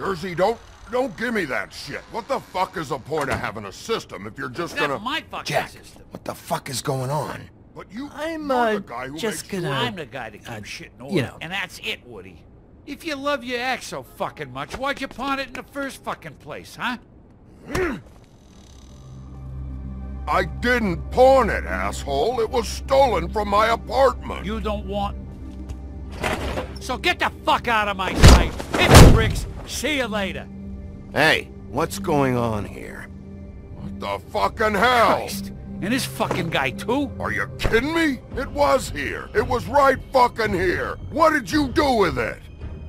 Jersey, don't give me that shit. What the fuck is the point of having a system if you're just gonna... That's my fucking Jack, system. what the fuck is going on? But you're I'm, the guy who just makes gonna- sure... I'm the guy that keeps shit in order. you know. And that's it, Woody. If you love your ex so fucking much, why'd you pawn it in the first fucking place, huh? I didn't pawn it, asshole. It was stolen from my apartment. You don't want... So get the fuck out of my sight. Hit the bricks. See you later. Hey, what's going on here? What the fucking hell? Christ. And this fucking guy, too? Are you kidding me? It was here. It was right fucking here. What did you do with it?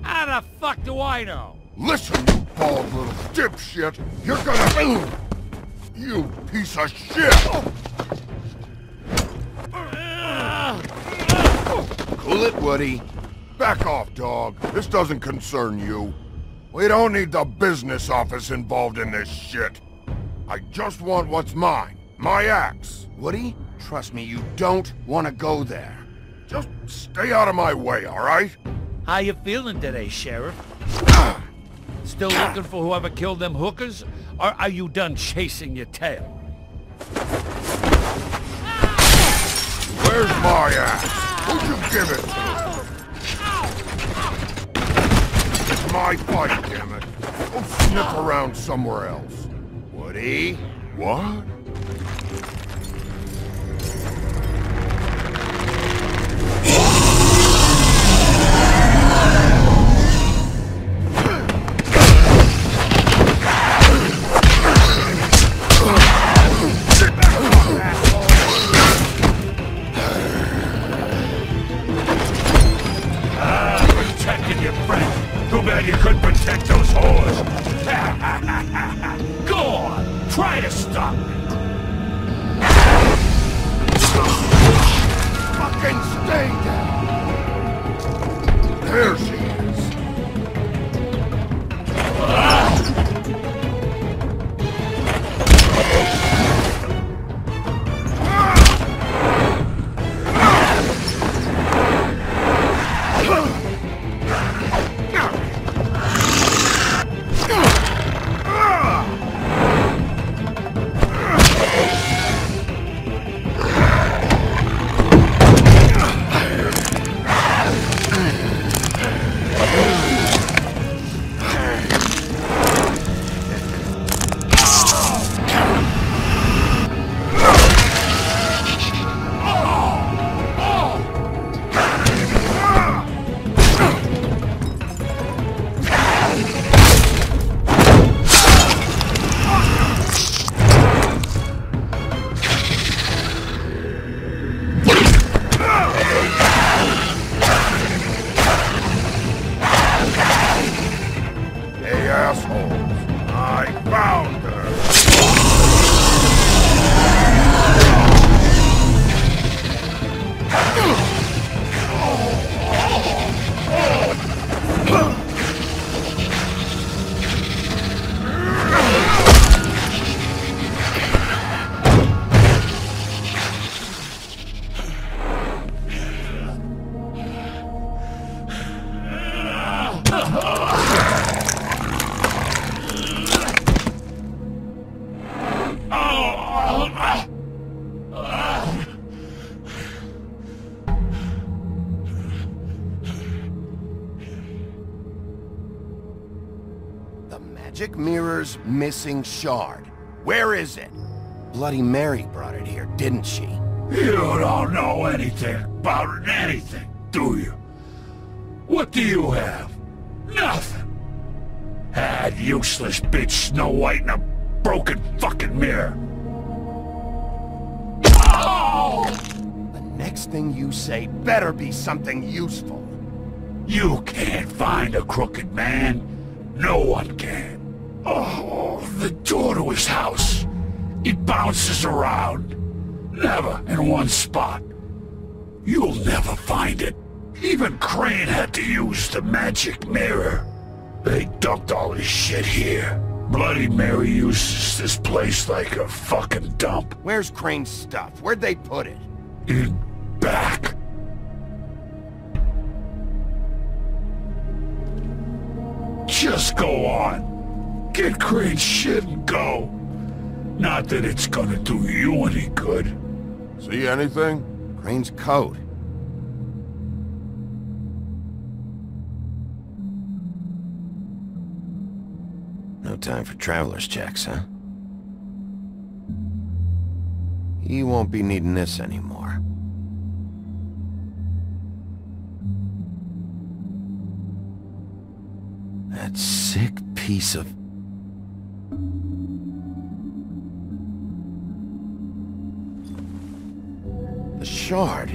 How the fuck do I know? Listen, you bald little dipshit. You're gonna... You piece of shit! Cool it, Woody. Back off, dog. This doesn't concern you. We don't need the business office involved in this shit. I just want what's mine. My axe. Woody, trust me, you don't want to go there. Just stay out of my way, all right? How you feeling today, Sheriff? Still looking for whoever killed them hookers? Or are you done chasing your tail? Where's my axe? Who'd you give it to? It's my fight, damn it. Go sniff around somewhere else. Woody? What? Protecting your friend. Too bad you couldn't protect those whores. Go on, try to stop me. Fucking stay down! There she is. The magic mirror's missing shard. Where is it? Bloody Mary brought it here, didn't she? You don't know anything about anything, do you? What do you have? Nothing. Had useless bitch Snow White in a broken fucking mirror. Oh! The next thing you say better be something useful. You can't find a crooked man. No one can. Oh, the door to his house. It bounces around. Never in one spot. You'll never find it. Even Crane had to use the magic mirror. They dumped all his shit here. Bloody Mary uses this place like a fucking dump. Where's Crane's stuff? Where'd they put it? In back. Just go on. Get Crane's shit and go. Not that it's gonna do you any good. See anything? Crane's coat. No time for traveler's checks, huh? He won't be needing this anymore. That sick piece of... The shard.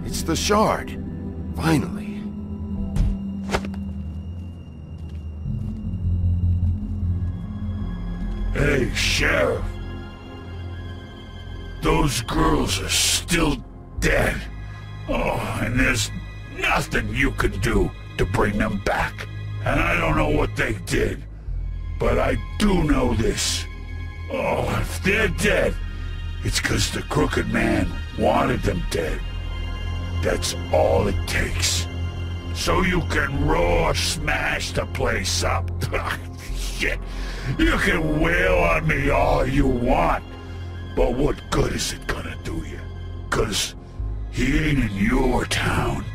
It's the shard. Finally. Hey, Sheriff. Those girls are still dead. Oh, and there's nothing you can do to bring them back. And I don't know what they did, but I do know this. Oh, if they're dead, it's 'cause the Crooked Man wanted them dead. That's all it takes. So you can raw smash the place up. Shit, you can wail on me all you want, but what good is it gonna do you? 'Cause he ain't in your town.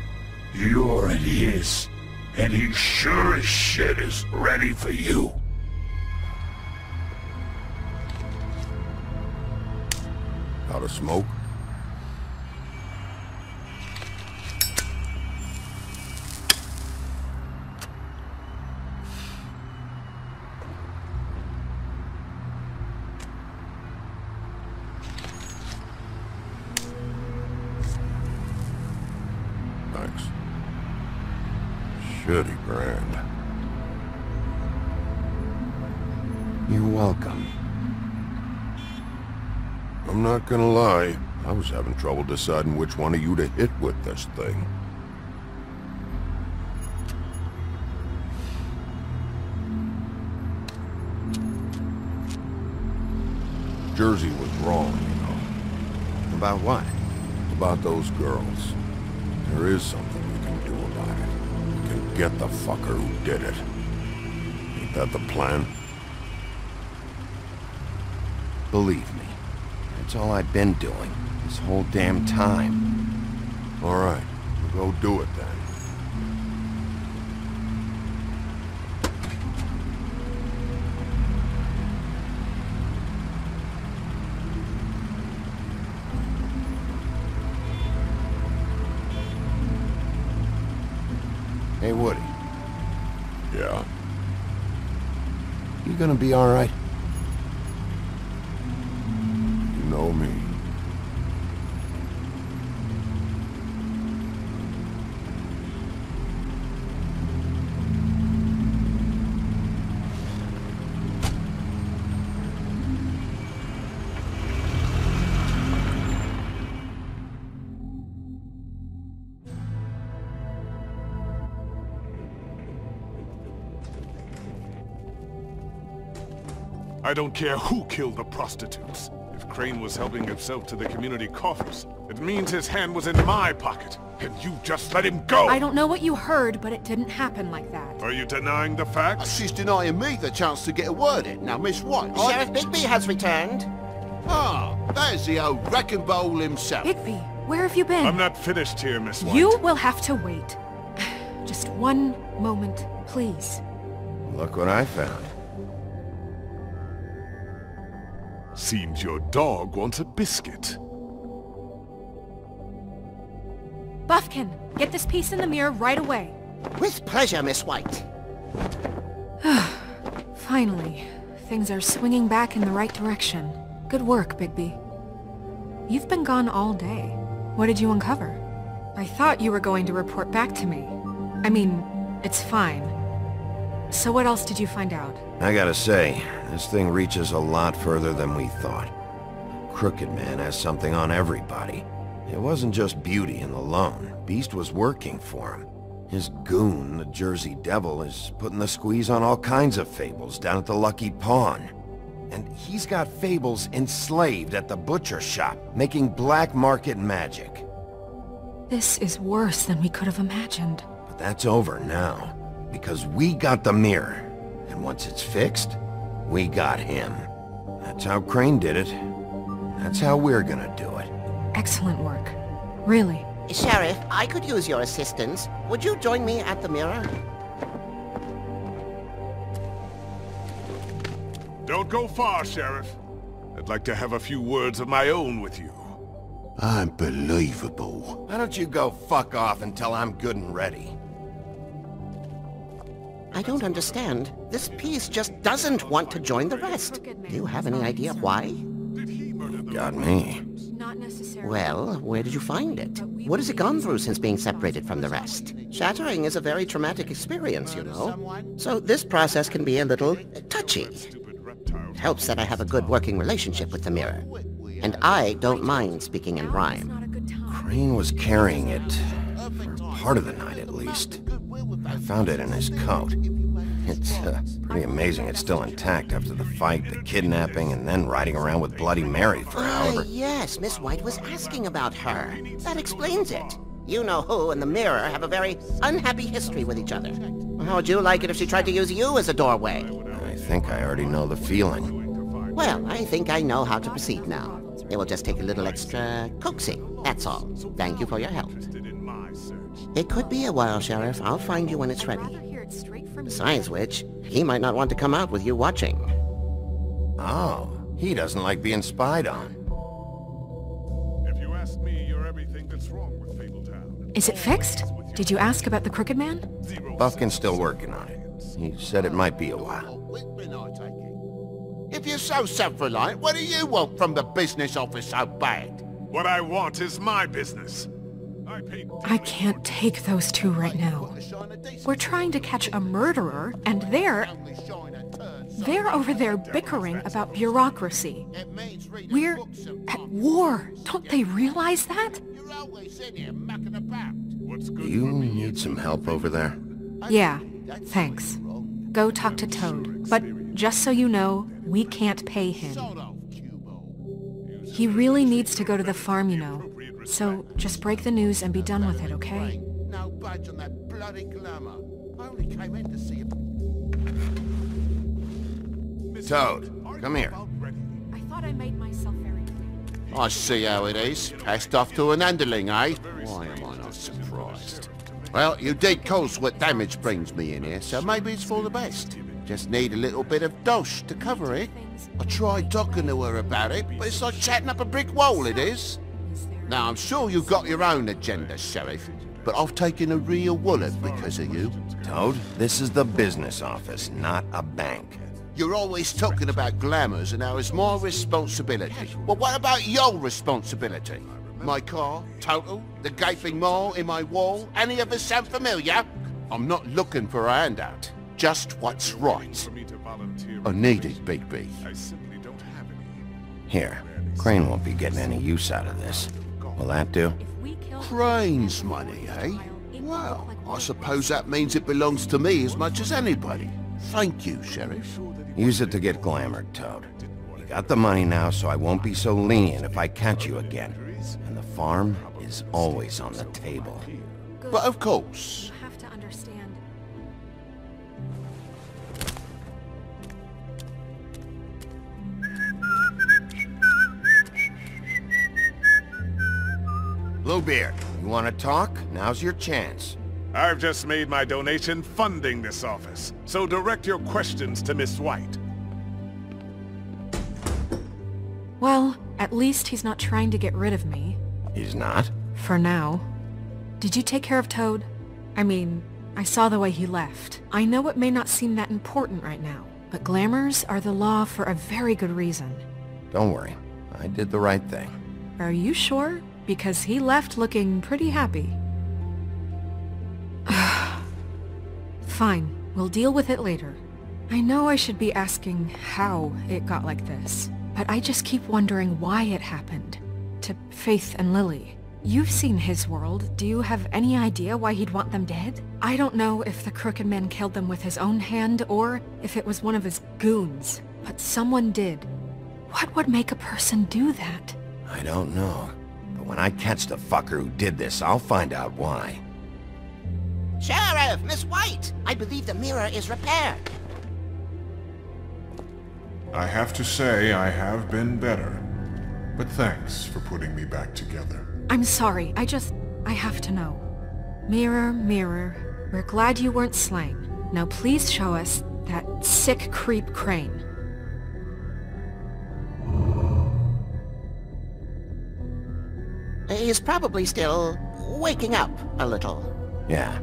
You're in his. And he sure as shit is ready for you. Out of smoke? Thanks. Shitty brand. You're welcome. I'm not gonna lie, I was having trouble deciding which one of you to hit with this thing. Jersey was wrong, you know. About what? About those girls. There is something we can do about it. We can get the fucker who did it. Ain't that the plan? Believe me, that's all I've been doing this whole damn time. All right, we'll go do it then. Hey, Woody. Yeah? You gonna be all right? You know me. I don't care who killed the prostitutes. If Crane was helping himself to the community coffers, it means his hand was in my pocket, and you just let him go! I don't know what you heard, but it didn't happen like that. Are you denying the facts? She's denying me the chance to get a word in. Now, Miss White... Sheriff Bigby has returned. Ah, there's the old wrecking bowl himself. Bigby, where have you been? I'm not finished here, Miss White. You will have to wait. Just one moment, please. Look what I found. Seems your dog wants a biscuit. Buffkin, get this piece in the mirror right away. With pleasure, Miss White. Finally, things are swinging back in the right direction. Good work, Bigby. You've been gone all day. What did you uncover? I thought you were going to report back to me. I mean, it's fine. So what else did you find out? I gotta say, this thing reaches a lot further than we thought. Crooked Man has something on everybody. It wasn't just Beauty and the Lone. Beast was working for him. His goon, the Jersey Devil, is putting the squeeze on all kinds of fables down at the Lucky Pawn. And he's got fables enslaved at the butcher shop, making black market magic. This is worse than we could have imagined. But that's over now. Because we got the mirror. And once it's fixed, we got him. That's how Crane did it. That's how we're gonna do it. Excellent work. Really. Sheriff, I could use your assistance. Would you join me at the mirror? Don't go far, Sheriff. I'd like to have a few words of my own with you. Unbelievable. Why don't you go fuck off until I'm good and ready? I don't understand. This piece just doesn't want to join the rest. Do you have any idea why? Got me. Not necessarily. Well, where did you find it? What has it gone through since being separated from the rest? Shattering is a very traumatic experience, you know. So this process can be a little touchy. It helps that I have a good working relationship with the mirror. And I don't mind speaking in rhyme. Crane was carrying it for part of the night at least. I found it in his coat. It's pretty amazing it's still intact after the fight, the kidnapping, and then riding around with Bloody Mary for however... Yes, Miss White was asking about her. That explains it. You know who and the mirror have a very unhappy history with each other. How would you like it if she tried to use you as a doorway? I think I already know the feeling. Well, I think I know how to proceed now. It will just take a little extra coaxing, that's all. Thank you for your help. It could be a while, Sheriff. I'll find you when it's ready. Besides which, he might not want to come out with you watching. Oh, he doesn't like being spied on. If you ask me, you're everything that's wrong with Fabletown. Is it fixed? Did you ask about the Crooked Man? Buffkin's still working on it. He said it might be a while. If you're so self-reliant, what do you want from the business office so bad? What I want is my business. I can't take those two right now. We're trying to catch a murderer, and they're over there bickering about bureaucracy. We're at war. Don't they realize that? Do you need some help over there? Yeah, thanks. Go talk to Toad. But just so you know, we can't pay him. He really needs to go to the farm, you know. So, just break the news and be done with it, okay? No budge on that bloody glamour. I only came in to see you. Toad, come here. I thought I made myself very clear. I see how it is. Passed off to an underling, eh? Why am I not surprised? Well, you did cause what damage brings me in here, so maybe it's for the best. Just need a little bit of dosh to cover it. I tried talking to her about it, but it's like chatting up a brick wall, it is. Now, I'm sure you've got your own agenda, Sheriff, but I've taken a real wallet because of you. Toad, this is the business office, not a bank. You're always talking about glamours and how it's my responsibility. Well, what about your responsibility? My car, total, the gaping maw in my wall, any of us sound familiar? I'm not looking for a handout, just what's right. I need it, Bigby. Here, Crane won't be getting any use out of this. Will that do? Crane's money, eh? Well, I suppose that means it belongs to me as much as anybody. Thank you, Sheriff. Use it to get glamored, Toad. You got the money now, so I won't be so lenient if I catch you again. And the farm is always on the table. But of course. You have to understand. Bluebeard, you want to talk? Now's your chance. I've just made my donation funding this office, so direct your questions to Miss White. Well, at least he's not trying to get rid of me. He's not? For now. Did you take care of Toad? I mean, I saw the way he left. I know it may not seem that important right now, but glamours are the law for a very good reason. Don't worry. I did the right thing. Are you sure? Because he left looking pretty happy. Fine, we'll deal with it later. I know I should be asking how it got like this, but I just keep wondering why it happened. To Faith and Lily. You've seen his world. Do you have any idea why he'd want them dead? I don't know if the Crooked Man killed them with his own hand or if it was one of his goons, but someone did. What would make a person do that? I don't know. But when I catch the fucker who did this, I'll find out why. Sheriff, Miss White! I believe the mirror is repaired. I have to say I have been better. But thanks for putting me back together. I'm sorry, I have to know. Mirror, mirror, we're glad you weren't slain. Now please show us that sick creep Crane. He's probably still waking up a little. Yeah,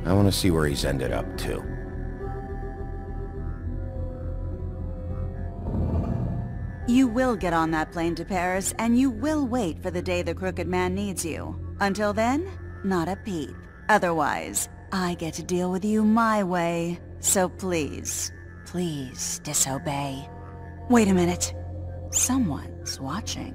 I want to see where he's ended up, too. You will get on that plane to Paris, and you will wait for the day the Crooked Man needs you. Until then, not a peep. Otherwise, I get to deal with you my way. So please, please disobey. Wait a minute. Someone's watching.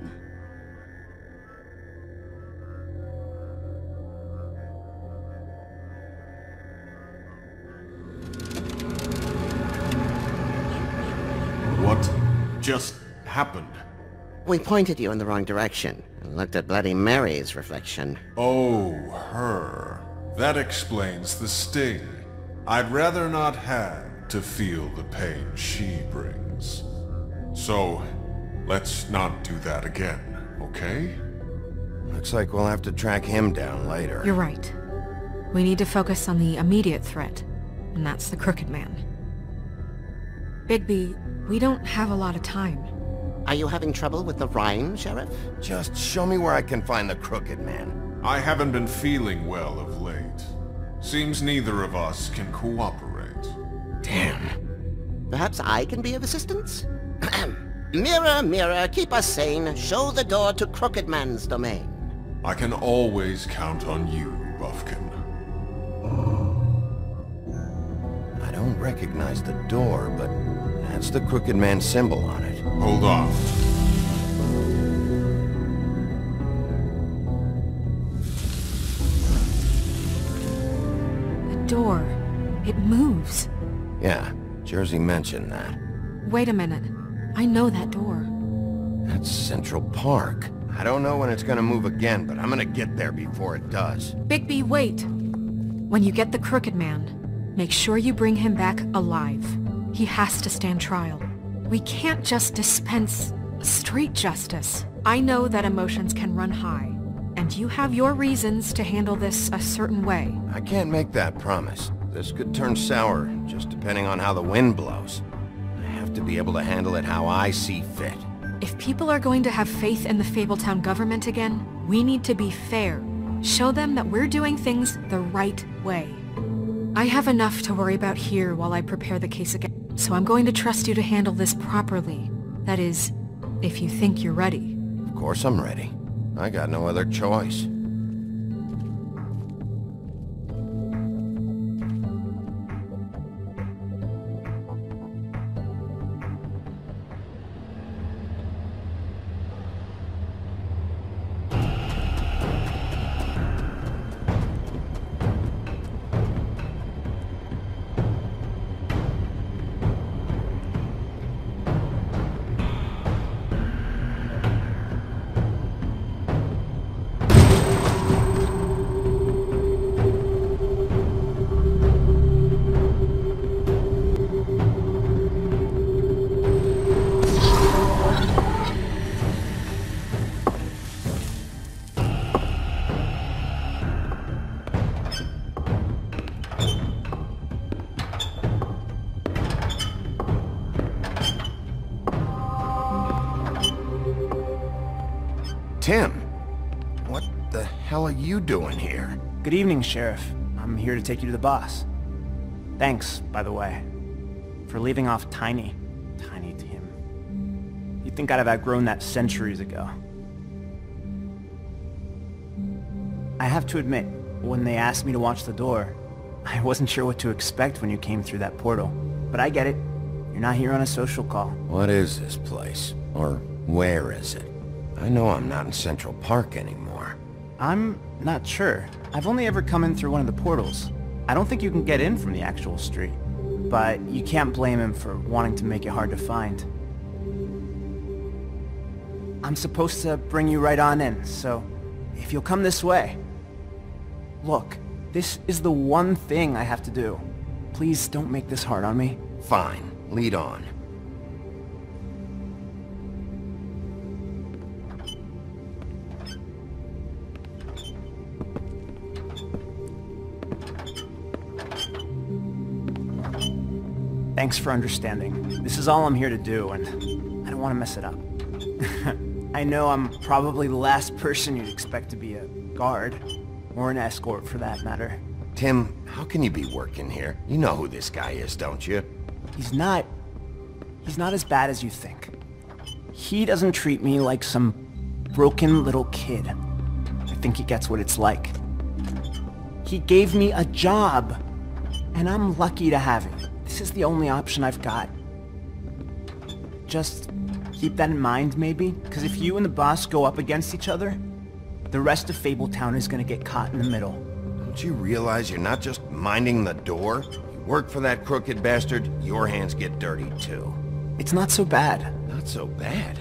What just happened? We pointed you in the wrong direction and looked at Bloody Mary's reflection. Oh, her. That explains the sting. I'd rather not have to feel the pain she brings. So, let's not do that again, okay? Looks like we'll have to track him down later. You're right. We need to focus on the immediate threat, and that's the Crooked Man. Bigby, we don't have a lot of time. Are you having trouble with the rhyme, Sheriff? Just show me where I can find the Crooked Man. I haven't been feeling well of late. Seems neither of us can cooperate. Damn. Perhaps I can be of assistance? Mirror, mirror, keep us sane. Show the door to Crooked Man's domain. I can always count on you, Buffkin. I don't recognize the door, but that's the Crooked Man symbol on it. Hold on. The door. It moves. Yeah, Jersey mentioned that. Wait a minute. I know that door. That's Central Park. I don't know when it's gonna move again, but I'm gonna get there before it does. Bigby, wait! When you get the Crooked Man, make sure you bring him back alive. He has to stand trial. We can't just dispense street justice. I know that emotions can run high, and you have your reasons to handle this a certain way. I can't make that promise. This could turn sour, just depending on how the wind blows. I have to be able to handle it how I see fit. If people are going to have faith in the Fabletown government again, we need to be fair. Show them that we're doing things the right way. I have enough to worry about here while I prepare the case again, so I'm going to trust you to handle this properly. That is, if you think you're ready. Of course I'm ready. I got no other choice. Tim, what the hell are you doing here? Good evening, Sheriff. I'm here to take you to the boss. Thanks, by the way, for leaving off Tiny. Tiny Tim. You'd think I'd have outgrown that centuries ago. I have to admit, when they asked me to watch the door, I wasn't sure what to expect when you came through that portal. But I get it. You're not here on a social call. What is this place? Or where is it? I know I'm not in Central Park anymore. I'm not sure. I've only ever come in through one of the portals. I don't think you can get in from the actual street. But you can't blame him for wanting to make it hard to find. I'm supposed to bring you right on in, so if you'll come this way. Look, This is the one thing I have to do. Please don't make this hard on me. Fine. Lead on. Thanks for understanding. This is all I'm here to do, and I don't want to mess it up. I know I'm probably the last person you'd expect to be a guard, or an escort for that matter. Tim, how can you be working here? You know who this guy is, don't you? He's not as bad as you think. He doesn't treat me like some broken little kid. I think he gets what it's like. He gave me a job, and I'm lucky to have it. This is the only option I've got. Just keep that in mind, maybe? Because if you and the boss go up against each other, the rest of Fabletown is gonna get caught in the middle. Don't you realize you're not just minding the door? You work for that crooked bastard, your hands get dirty too. It's not so bad. Not so bad?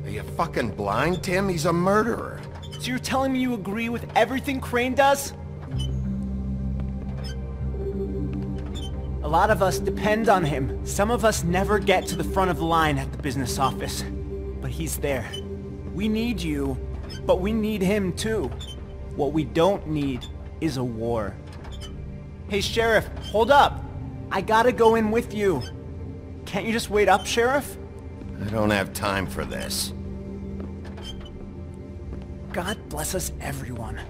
Are you fucking blind, Tim? He's a murderer. So you're telling me you agree with everything Crane does? A lot of us depend on him. Some of us never get to the front of the line at the business office. But he's there. We need you, but we need him too. What we don't need is a war. Hey, Sheriff, hold up. I gotta go in with you. Can't you just wait up, Sheriff? I don't have time for this. God bless us, everyone.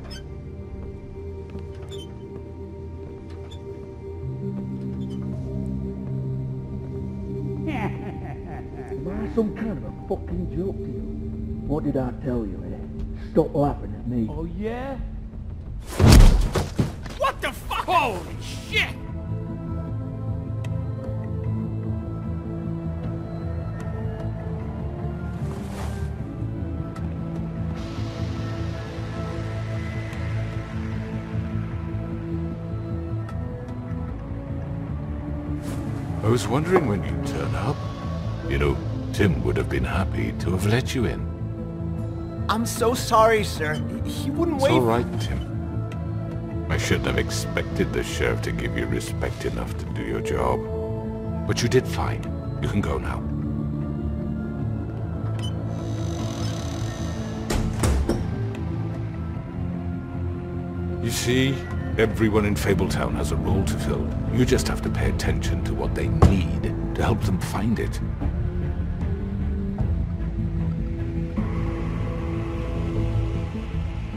Am I some kind of a fucking joke to you? What did I tell you, eh? Stop laughing at me. Oh, yeah? What the fuck? Holy shit! I was wondering when you'd turn up. You know, Tim would have been happy to have let you in. I'm so sorry, sir. He wouldn't It's wait. all right, Tim. I shouldn't have expected the sheriff to give you respect enough to do your job. But you did fine. You can go now. You see, everyone in Fabletown has a role to fill. You just have to pay attention to what they need to help them find it.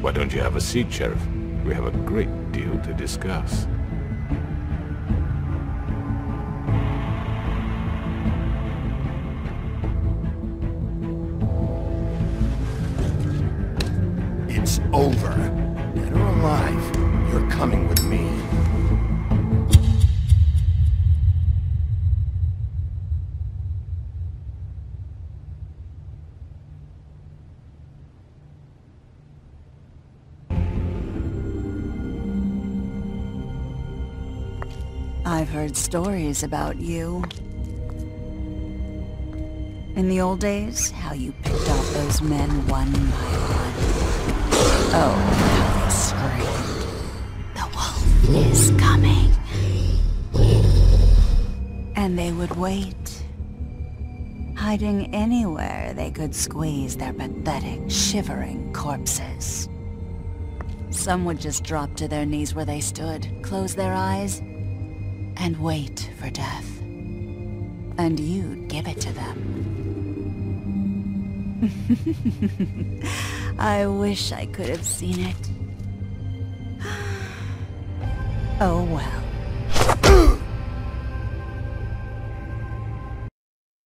Why don't you have a seat, Sheriff? We have a great deal to discuss. It's over. Dead or alive, you're coming with me. I've heard stories about you. In the old days, how you picked off those men one by one. Oh, how they screamed. The wolf is coming. And they would wait, hiding anywhere they could squeeze their pathetic, shivering corpses. Some would just drop to their knees where they stood, close their eyes, and wait for death. And you'd give it to them. I wish I could have seen it. Oh well.